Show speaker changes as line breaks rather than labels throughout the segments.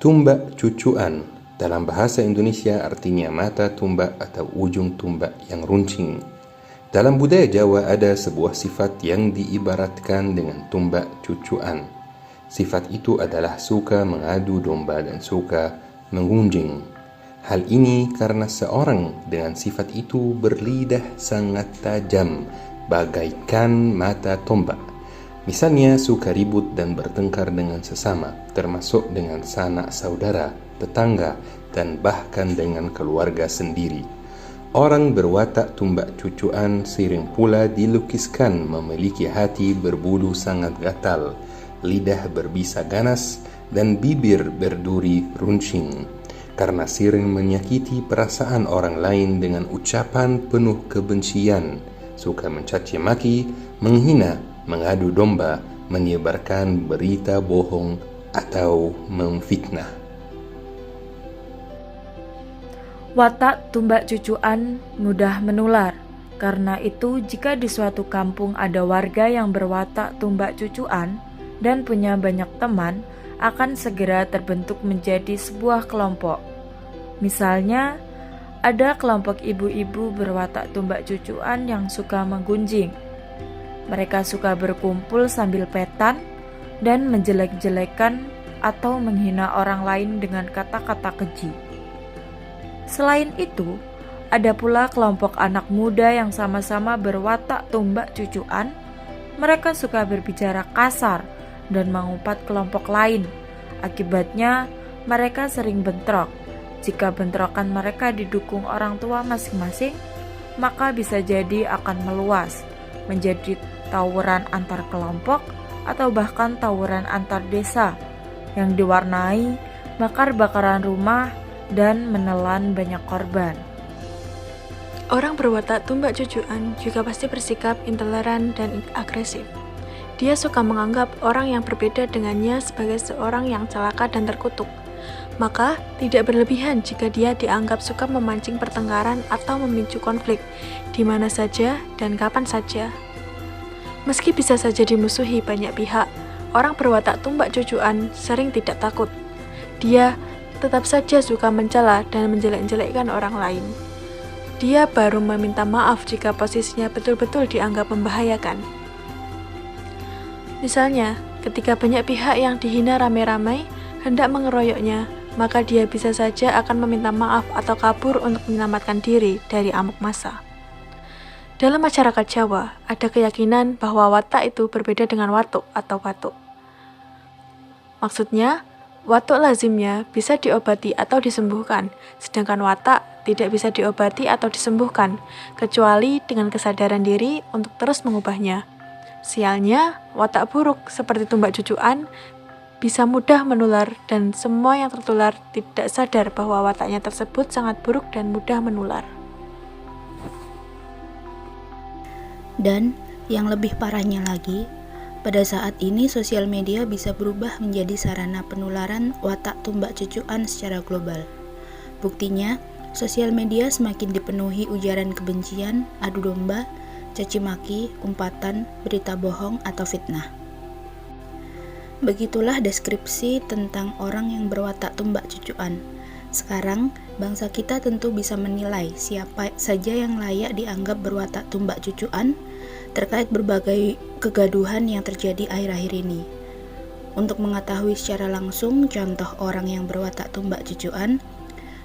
Tumbak cucuan dalam bahasa Indonesia artinya mata tumbak atau ujung tumbak yang runcing. Dalam budaya Jawa ada sebuah sifat yang diibaratkan dengan tumbak cucuan. Sifat itu adalah suka mengadu domba dan suka menggunjing. Hal ini karena seorang dengan sifat itu berlidah sangat tajam bagaikan mata tombak. Misalnya suka ribut dan bertengkar dengan sesama, termasuk dengan sanak saudara, tetangga, dan bahkan dengan keluarga sendiri. Orang berwatak tumbak cucuan sering pula dilukiskan memiliki hati berbulu sangat gatal, lidah berbisa ganas, dan bibir berduri runcing, karena sering menyakiti perasaan orang lain dengan ucapan penuh kebencian, suka mencaci maki, menghina, mengadu domba, menyebarkan berita bohong, atau memfitnah.
Watak tumbak cucuan mudah menular. Karena itu, jika di suatu kampung ada warga yang berwatak tumbak cucuan dan punya banyak teman, akan segera terbentuk menjadi sebuah kelompok. Misalnya, ada kelompok ibu-ibu berwatak tumbak cucuan yang suka menggunjing. Mereka suka berkumpul sambil petan dan menjelek-jelekan atau menghina orang lain dengan kata-kata keji. Selain itu, ada pula kelompok anak muda yang sama-sama berwatak tumbak cucuan. Mereka suka berbicara kasar dan mengumpat kelompok lain. Akibatnya, mereka sering bentrok. Jika bentrokan mereka didukung orang tua masing-masing, maka bisa jadi akan meluas menjadi tawuran antar kelompok atau bahkan tawuran antar desa yang diwarnai bakar-bakaran rumah dan menelan banyak korban.
Orang berwatak tumbak cucuan juga pasti bersikap intoleran dan agresif. Dia suka menganggap orang yang berbeda dengannya sebagai seorang yang celaka dan terkutuk. Maka, tidak berlebihan jika dia dianggap suka memancing pertengkaran atau memicu konflik di mana saja dan kapan saja. Meski bisa saja dimusuhi banyak pihak, orang berwatak tumbak cucuan sering tidak takut. Dia tetap saja suka mencela dan menjelek-jelekkan orang lain. Dia baru meminta maaf jika posisinya betul-betul dianggap membahayakan. Misalnya, ketika banyak pihak yang dihina ramai-ramai hendak mengeroyoknya, maka dia bisa saja akan meminta maaf atau kabur untuk menyelamatkan diri dari amuk massa. Dalam masyarakat Jawa, ada keyakinan bahwa watak itu berbeda dengan watuk atau watuk. Maksudnya, watuk lazimnya bisa diobati atau disembuhkan, sedangkan watak tidak bisa diobati atau disembuhkan, kecuali dengan kesadaran diri untuk terus mengubahnya. Sialnya, watak buruk seperti tumbak cucuan bisa mudah menular dan semua yang tertular tidak sadar bahwa wataknya tersebut sangat buruk dan mudah menular.
Dan yang lebih parahnya lagi, pada saat ini sosial media bisa berubah menjadi sarana penularan watak tumbak cucuan secara global. Buktinya, sosial media semakin dipenuhi ujaran kebencian, adu domba, caci maki, umpatan, berita bohong, atau fitnah. Begitulah deskripsi tentang orang yang berwatak tumbak cucuan. Sekarang, bangsa kita tentu bisa menilai siapa saja yang layak dianggap berwatak tumbak cucuan terkait berbagai kegaduhan yang terjadi akhir-akhir ini. Untuk mengetahui secara langsung contoh orang yang berwatak tumbak cucuan,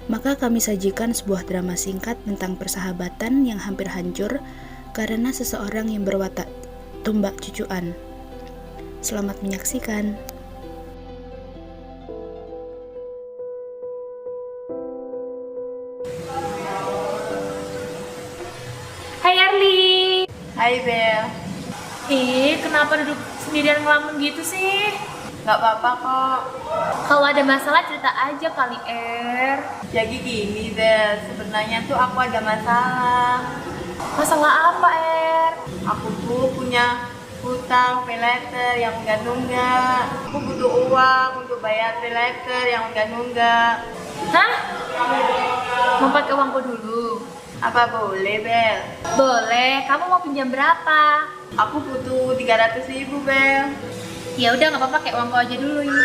maka kami sajikan sebuah drama singkat tentang persahabatan yang hampir hancur karena seseorang yang berwatak tumbak cucuan. Selamat menyaksikan.
Hai Arli.
Hai Bel.
Kenapa duduk sendirian ngelamun gitu sih?
Gak apa-apa kok.
Kalau ada masalah cerita aja kali
Jadi gini Bel, sebenarnya tuh aku ada masalah.
Masalah apa
Aku tuh punya hutang paylater yang nunggak-nunggak. Aku butuh uang untuk bayar paylater yang nunggak-nunggak.
Hah? Mau pakai uangku dulu?
Apa boleh Bel?
Boleh, kamu mau pinjam berapa?
Aku butuh 300.000 Bel.
Ya udah nggak apa-apa, pakai uangku aja dulu.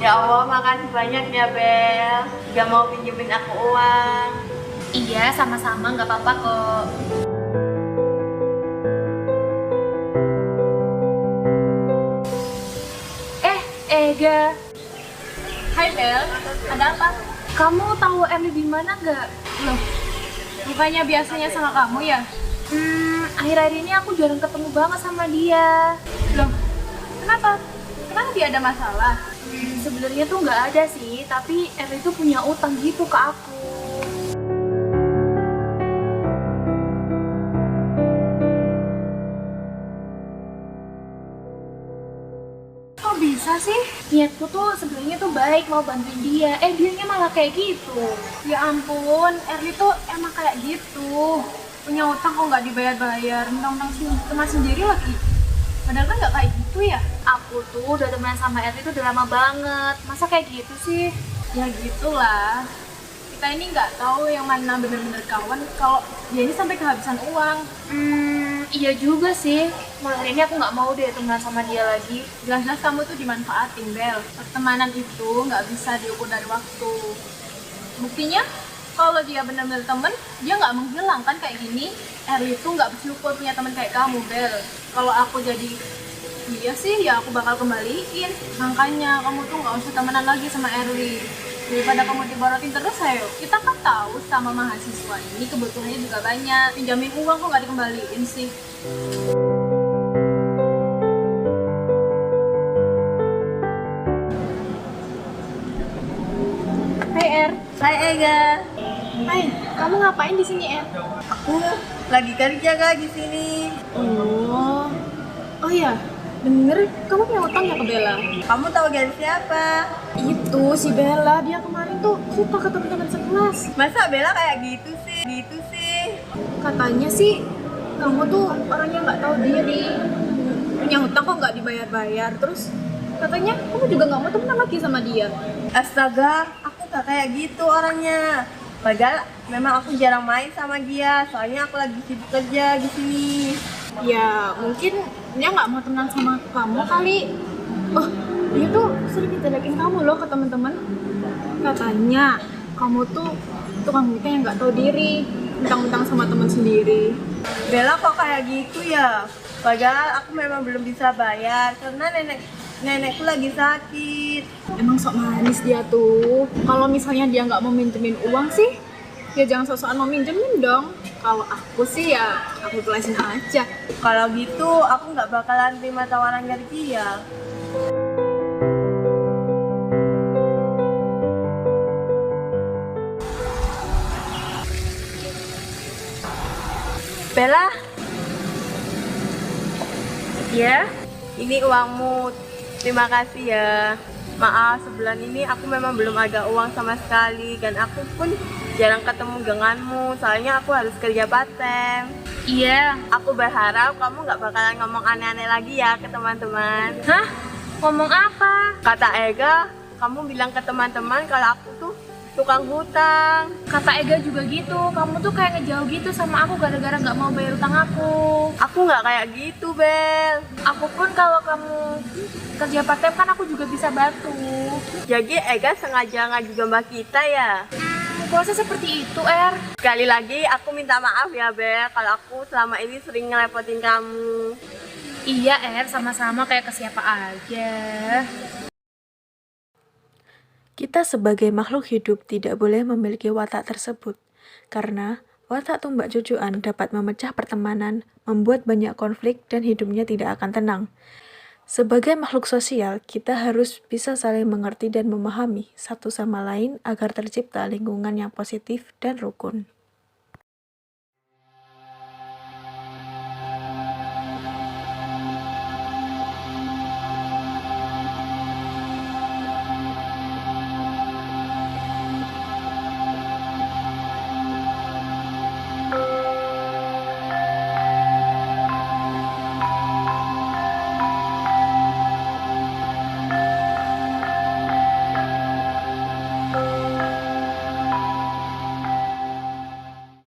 Ya Allah, makasih banyak ya Bel. Gak mau pinjemin aku uang.
Iya, sama-sama, nggak apa-apa kok. Ega.
Hai Bel, ada apa? Kamu tahu Erli di mana nggak? Loh, bukannya biasanya sama kamu ya?
Akhir-akhir ini aku jarang ketemu banget sama dia.
Loh, kenapa? Kenapa dia ada masalah?
Sebenarnya tuh nggak ada sih, tapi Erli tuh punya utang gitu ke aku.
Kok bisa sih?
Niatku tuh sebenarnya tuh baik mau bantuin dia, dianya malah kayak gitu.
Ya ampun, Erli tuh emang kayak gitu. Punya utang kok nggak dibayar-bayar, mentang-mentang teman sendiri lagi. Padahal kan nggak kayak gitu ya.
Aku tuh udah temenan sama Erli tuh udah lama banget, masa kayak gitu sih?
Ya gitulah. Kita ini nggak tahu yang mana bener-bener kawan kalau dia ini sampai kehabisan uang.
Iya juga sih, mulai ini aku nggak mau deh temenan sama dia lagi.
Jelas-jelas kamu tuh dimanfaatin, Bel. Pertemanan itu nggak bisa diukur dari waktu. Buktinya, kalau dia benar-benar temen, dia nggak menghilang kan kayak gini. Erli tuh nggak bersyukur punya temen kayak kamu, Bel. Kalau aku jadi dia sih, ya aku bakal kembaliin. Makanya kamu tuh nggak usah temenan lagi sama Erli. Daripada kamu diborotin terus, ayo. Kita kan tahu sama mahasiswa ini kebutuhannya juga banyak. Pinjamin uang kok nggak dikembaliin sih. Hai Er.
Hai Ega.
Hai, kamu ngapain di sini Er?
Aku lagi kerja Kak di sini.
Oh iya, bener kamu punya utang ya ke Bella?
Kamu tahu dari siapa?
Itu si Bella, dia kemarin tuh suka ke teman-teman sekelas.
Masa Bella kayak gitu sih? Gitu sih.
Katanya sih kamu tuh orangnya nggak tahu diri, punya hutang kok nggak dibayar-bayar. Terus katanya kamu juga nggak mau temenan lagi sama dia.
Astaga, aku gak kayak gitu orangnya. Padahal memang aku jarang main sama dia, soalnya aku lagi sibuk kerja di sini.
Ya mungkin dia nggak mau temenan sama kamu kali. Oh, dia tuh sering ngejelekin kamu loh ke teman-teman. Katanya kamu tuh tukang nikah yang nggak tahu diri, mentang-mentang sama teman sendiri.
Bella kok kayak gitu ya? Padahal aku memang belum bisa bayar karena nenekku lagi sakit.
Emang sok manis dia tuh. Kalau misalnya dia nggak mau minjemin uang sih, ya jangan sok-sokan mau minjemin dong. Kalau aku sih ya aku tulisin aja.
Kalau gitu aku nggak bakalan terima tawaran dari dia. Bella,
Ya?
ini uangmu. Terima kasih ya. Maaf, sebulan ini aku memang belum ada uang sama sekali dan aku pun jarang ketemu denganmu. Soalnya aku harus kerja part-time.
Iya.
Aku berharap kamu nggak bakalan ngomong aneh-aneh lagi ya ke teman-teman.
Hah? Ngomong apa?
Kata Ega, kamu bilang ke teman-teman kalau aku tuh tukang hutang.
Kata Ega juga gitu, kamu tuh kayak ngejauh gitu sama aku gara-gara nggak mau bayar utang aku.
Aku nggak kayak gitu, Bel.
Aku pun kalau kamu kerja part-time kan aku juga bisa bantu.
Jadi Ega sengaja ngaju domba kita ya?
Gak usah seperti itu, Er.
Sekali lagi aku minta maaf ya, Bel, kalau aku selama ini sering ngerepotin kamu.
Iya, Er, sama-sama kayak ke siapa aja.
Kita sebagai makhluk hidup tidak boleh memiliki watak tersebut, karena watak tumbak cucuan dapat memecah pertemanan, membuat banyak konflik, dan hidupnya tidak akan tenang. Sebagai makhluk sosial, kita harus bisa saling mengerti dan memahami satu sama lain agar tercipta lingkungan yang positif dan rukun.